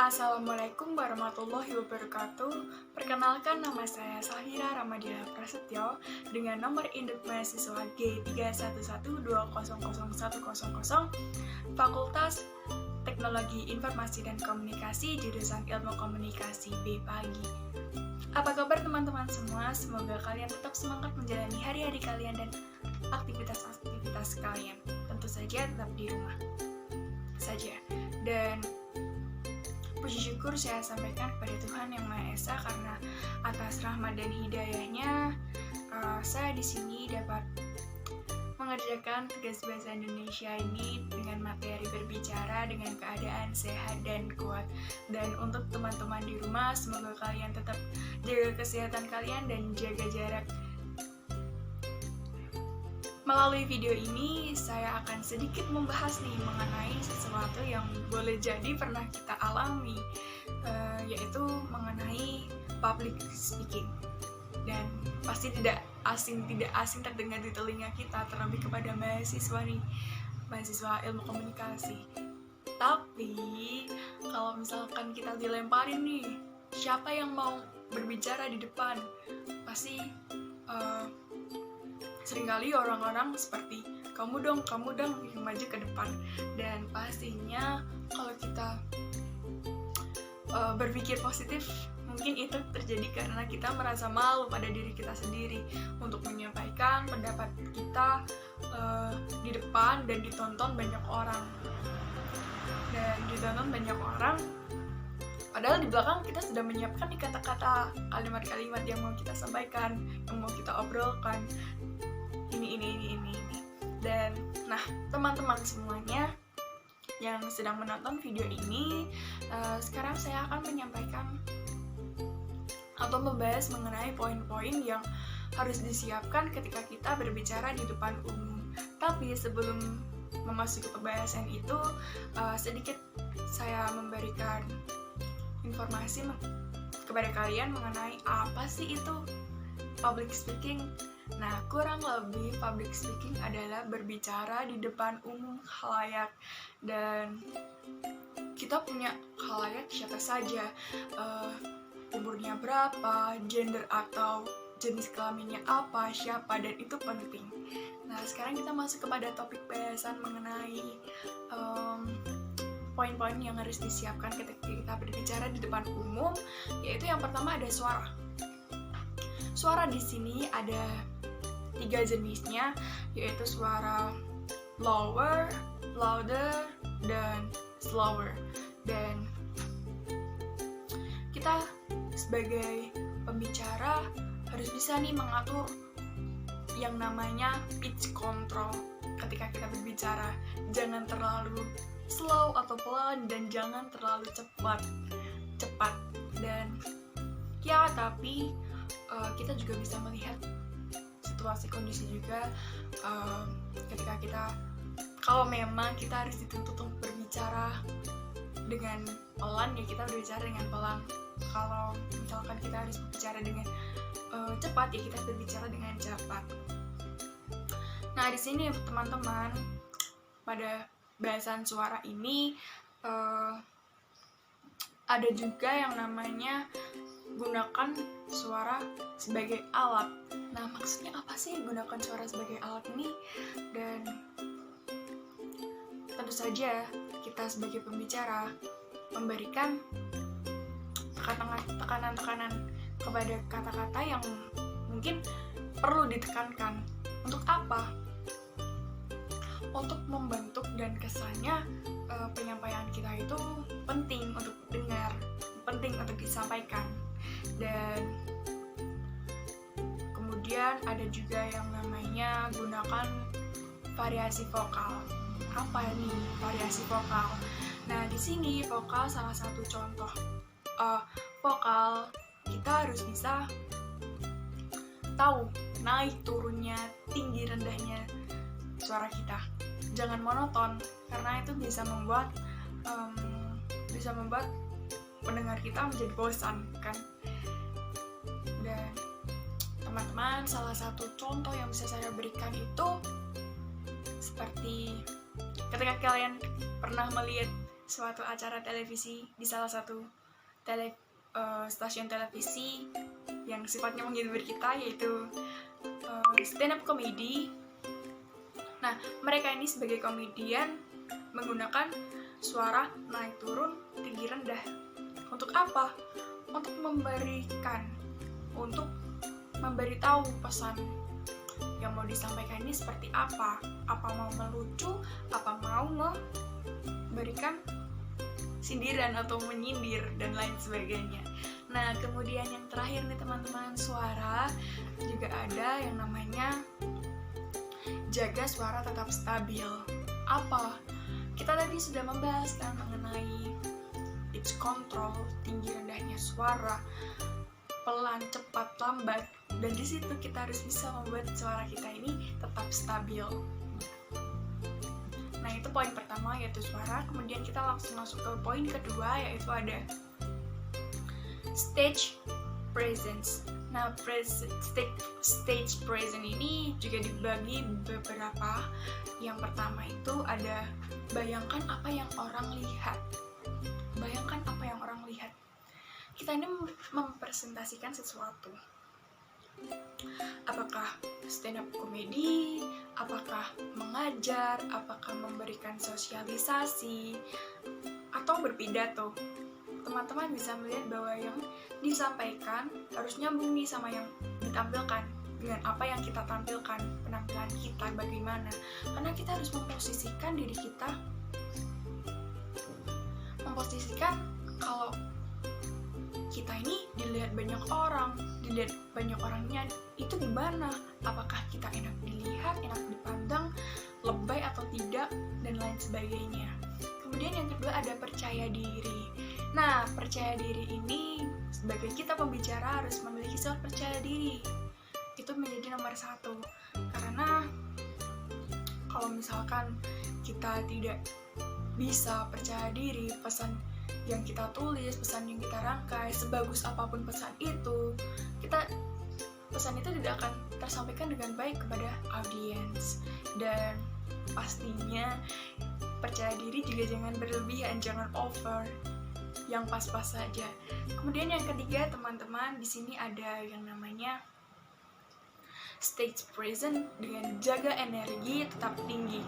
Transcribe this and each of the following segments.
Assalamualaikum warahmatullahi wabarakatuh. Perkenalkan, nama saya Sahira Ramadila Prasetyo dengan nomor induk mahasiswa G311200100, Fakultas Teknologi Informasi dan Komunikasi, jurusan Ilmu Komunikasi B Pagi. Apa kabar teman-teman semua? Semoga kalian tetap semangat menjalani hari-hari kalian dan aktivitas-aktivitas kalian. Tentu saja tetap di rumah saja. Dan puji syukur saya sampaikan kepada Tuhan Yang Maha Esa karena atas rahmat dan hidayahnya saya di sini dapat mengerjakan tugas bahasa Indonesia ini dengan materi berbicara dengan keadaan sehat dan kuat. Dan untuk teman-teman di rumah, semoga kalian tetap jaga kesehatan kalian dan jaga jarak. Melalui video ini, saya akan sedikit membahas mengenai sesuatu yang boleh jadi pernah kita alami, yaitu mengenai public speaking. Dan pasti tidak asing terdengar di telinga kita, terlebih kepada mahasiswa ilmu komunikasi. Tapi, kalau misalkan kita dilemparin siapa yang mau berbicara di depan? Pasti seringkali orang-orang seperti kamu dong yang maju ke depan. Dan pastinya kalau kita berpikir positif, mungkin itu terjadi karena kita merasa malu pada diri kita sendiri untuk menyampaikan pendapat kita di depan dan ditonton banyak orang. Padahal di belakang kita sudah menyiapkan kata-kata, kalimat-kalimat yang mau kita sampaikan, yang mau kita obrolkan. Ini. Dan teman-teman semuanya yang sedang menonton video ini, sekarang saya akan menyampaikan atau membahas mengenai poin-poin yang harus disiapkan ketika kita berbicara di depan umum. Tapi sebelum memasuki pembahasan itu, sedikit saya memberikan informasi kepada kalian mengenai apa sih itu public speaking. Kurang lebih public speaking adalah berbicara di depan umum khalayak. Dan kita punya khalayak siapa saja, umurnya berapa, gender atau jenis kelaminnya apa, siapa, dan itu penting. Sekarang kita masuk kepada topik bahasan mengenai poin-poin yang harus disiapkan ketika kita berbicara di depan umum, yaitu yang pertama ada suara. Suara di sini ada 3 jenisnya, yaitu suara lower, louder, dan slower. Dan kita sebagai pembicara harus bisa mengatur yang namanya pitch control ketika kita berbicara. Jangan terlalu slow atau pelan dan jangan terlalu cepat. Dan tapi kita juga bisa melihat situasi kondisi juga ketika kalau memang kita harus dituntut untuk berbicara dengan pelan, kita berbicara dengan pelan. Kalau misalkan kita harus berbicara dengan cepat, kita berbicara dengan cepat. Di sini teman-teman, pada bahasan suara ini ada juga yang namanya gunakan suara sebagai alat. Maksudnya apa sih gunakan suara sebagai alat ini? Dan tentu saja kita sebagai pembicara memberikan tekanan-tekanan kepada kata-kata yang mungkin perlu ditekankan. Untuk apa? Untuk membentuk dan kesannya penyampaian kita itu penting untuk dengar, penting untuk disampaikan. Dan kemudian ada juga yang namanya gunakan variasi vokal. Apa variasi vokal? Di sini vokal salah satu contoh. Vokal kita harus bisa tahu naik turunnya, tinggi rendahnya suara kita. Jangan monoton, karena itu bisa membuat pendengar kita menjadi bosan, kan? Dan teman-teman, salah satu contoh yang bisa saya berikan itu seperti ketika kalian pernah melihat suatu acara televisi di salah satu stasiun televisi yang sifatnya menghibur kita, yaitu stand up comedy. Nah, mereka ini sebagai komedian menggunakan suara naik turun, tinggi rendah. Untuk apa? Untuk memberitahu pesan yang mau disampaikan ini seperti apa. Apa mau melucu, apa mau memberikan sindiran atau menyindir dan lain sebagainya. Nah, kemudian yang terakhir nih teman-teman, suara juga ada yang namanya jaga suara tetap stabil. Apa? Kita tadi sudah membahas kan mengenai pitch control, tinggi rendahnya suara, pelan, cepat, lambat, dan di situ kita harus bisa membuat suara kita ini tetap stabil. Nah, itu poin pertama, yaitu suara. Kemudian kita langsung masuk ke poin kedua, yaitu ada stage presence. Nah, stage presence ini juga dibagi beberapa. Yang pertama itu ada bayangkan apa yang orang lihat. Bayangkan apa yang orang lihat. Kita ini mempresentasikan sesuatu. Apakah stand up comedy, apakah mengajar, apakah memberikan sosialisasi, atau berpidato. Teman-teman bisa melihat bahwa yang disampaikan harus nyambung nih sama yang ditampilkan, dengan apa yang kita tampilkan, penampilan kita bagaimana. Karena kita harus memposisikan diri kita, kalau kita ini dilihat banyak orangnya itu gimana? Apakah kita enak dilihat, enak dipandang, lebay atau tidak, dan lain sebagainya. Kemudian yang kedua ada percaya diri. Nah, percaya diri ini sebagai kita pembicara harus memiliki sifat percaya diri. Itu menjadi nomor 1. Karena kalau misalkan kita tidak bisa percaya diri, pesan yang kita tulis, pesan yang kita rangkai, sebagus apapun pesan itu, pesan itu tidak akan tersampaikan dengan baik kepada audiens. Dan pastinya percaya diri juga jangan berlebihan, jangan over, yang pas-pas saja. Kemudian yang ketiga teman-teman, di sini ada yang namanya stage presence dengan jaga energi tetap tinggi.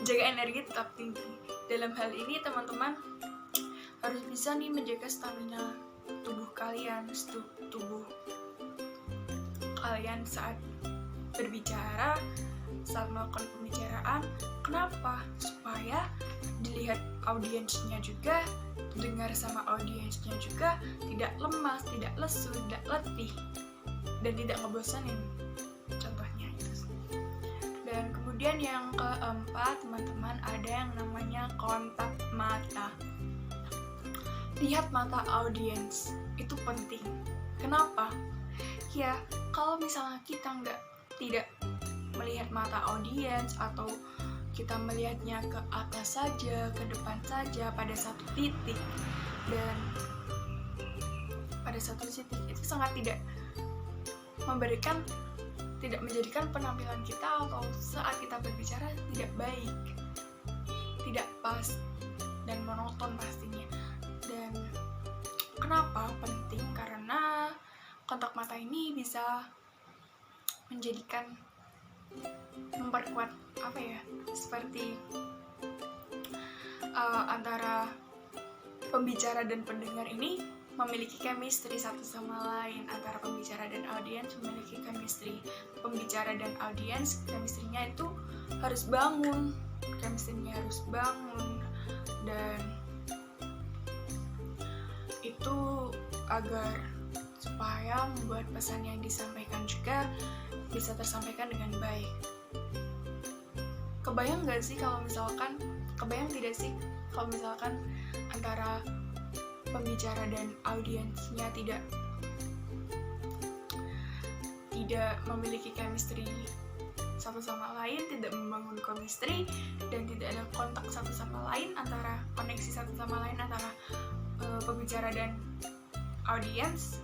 Jaga energi tetap tinggi. Dalam hal ini teman-teman harus bisa nih menjaga stamina tubuh kalian saat berbicara, saat melakukan pembicaraan. Kenapa? Supaya dilihat audiensnya juga, dengar sama audiensnya juga, tidak lemas, tidak lesu, tidak letih, dan tidak ngebosanin. Contohnya itu. Dan kemudian yang keempat teman-teman ada yang namanya kontak mata. Lihat mata audiens, itu penting. Kenapa? Ya, kalau misalnya kita tidak melihat mata audiens, atau kita melihatnya ke atas saja, ke depan saja, pada satu titik, dan pada satu titik itu sangat tidak menjadikan penampilan kita atau saat kita berbicara tidak baik, tidak pas, dan monoton pastinya. Dan kenapa penting? Karena kontak mata ini bisa memperkuat seperti antara pembicara dan pendengar ini memiliki chemistry satu sama lain. Antara pembicara dan audiens memiliki chemistry. Pembicara dan audiens chemistry-nya itu harus bangun, dan itu agar supaya membuat pesan yang disampaikan juga bisa tersampaikan dengan baik. Kebayang tidak sih kalau misalkan antara pembicara dan audiensnya tidak memiliki chemistry satu sama lain, tidak membangun chemistry, dan tidak ada kontak satu sama lain, koneksi satu sama lain antara pembicara dan audiens,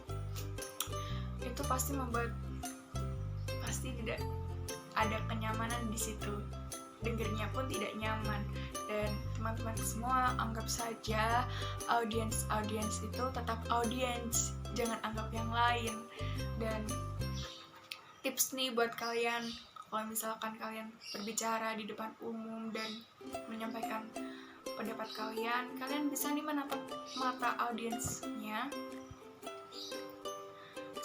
itu pasti tidak ada kenyamanan di situ. dengernya pun tidak nyaman. Dan teman-teman semua, anggap saja audiens itu tetap audiens, jangan anggap yang lain. Dan tips nih buat kalian, kalau misalkan kalian berbicara di depan umum dan menyampaikan pendapat kalian bisa nih menatap mata audiensnya.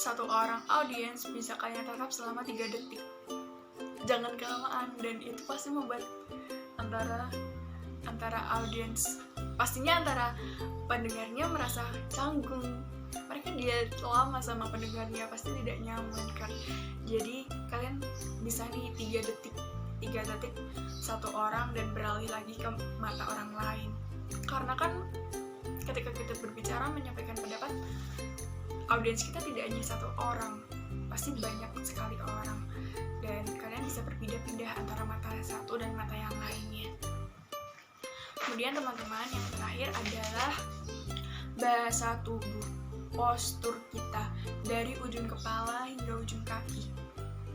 Satu orang audiens bisa kalian tatap selama 3 detik. Jangan kelamaan, dan itu pasti membuat antara audiens, pastinya antara pendengarnya merasa canggung. Mereka dia lama sama pendengarnya, pasti tidak nyaman kan. Jadi kalian bisa nih 3 detik satu orang dan beralih lagi ke mata orang lain. Karena kan ketika kita berbicara menyampaikan pendapat, audiens kita tidak hanya satu orang, pasti banyak sekali orang, dan kalian bisa berpindah-pindah antara mata satu dan mata yang lainnya. Kemudian teman-teman, yang terakhir adalah bahasa tubuh, postur kita dari ujung kepala hingga ujung kaki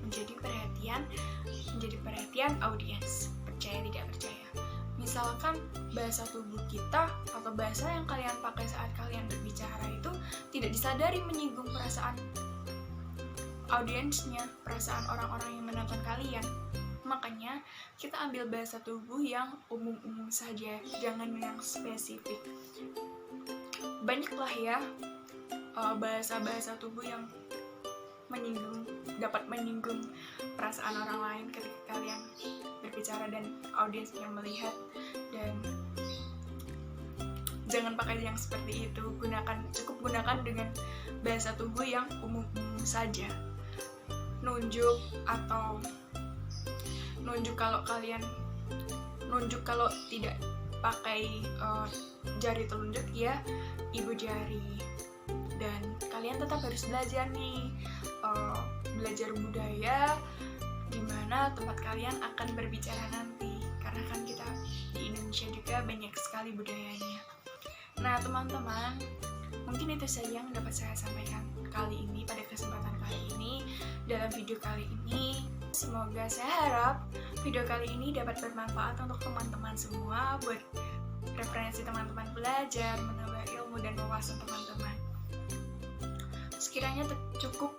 menjadi perhatian audiens, percaya tidak percaya. Misalkan bahasa tubuh kita atau bahasa yang kalian pakai saat kalian berbicara itu tidak disadari menyinggung perasaan audiensnya, perasaan orang-orang yang menonton kalian. Makanya kita ambil bahasa tubuh yang umum-umum saja, jangan yang spesifik. Banyaklah ya bahasa-bahasa tubuh yang dapat menyinggung perasaan orang lain ketika kalian berbicara dan audiensnya melihat. Dan jangan pakai yang seperti itu, cukup gunakan dengan bahasa tubuh yang umum-umum saja. Nunjuk kalau tidak pakai jari telunjuk ya ibu jari. Dan kalian tetap harus belajar nih, belajar budaya di mana tempat kalian akan berbicara nanti, karena kan kita di Indonesia juga banyak sekali budayanya. Nah teman-teman, mungkin itu saja yang dapat saya sampaikan kali ini pada kesempatan kali ini dalam video kali ini. Semoga saya harap video kali ini dapat bermanfaat untuk teman-teman semua, buat referensi teman-teman belajar, menambah ilmu dan wawasan teman-teman. Sekiranya cukup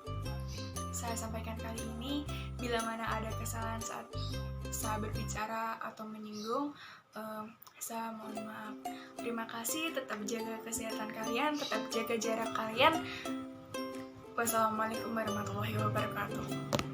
saya sampaikan kali ini. Bila mana ada kesalahan saat saya berbicara atau menyinggung, saya mohon maaf. Terima kasih, tetap jaga kesehatan kalian, tetap jaga jarak kalian. Wassalamualaikum warahmatullahi wabarakatuh.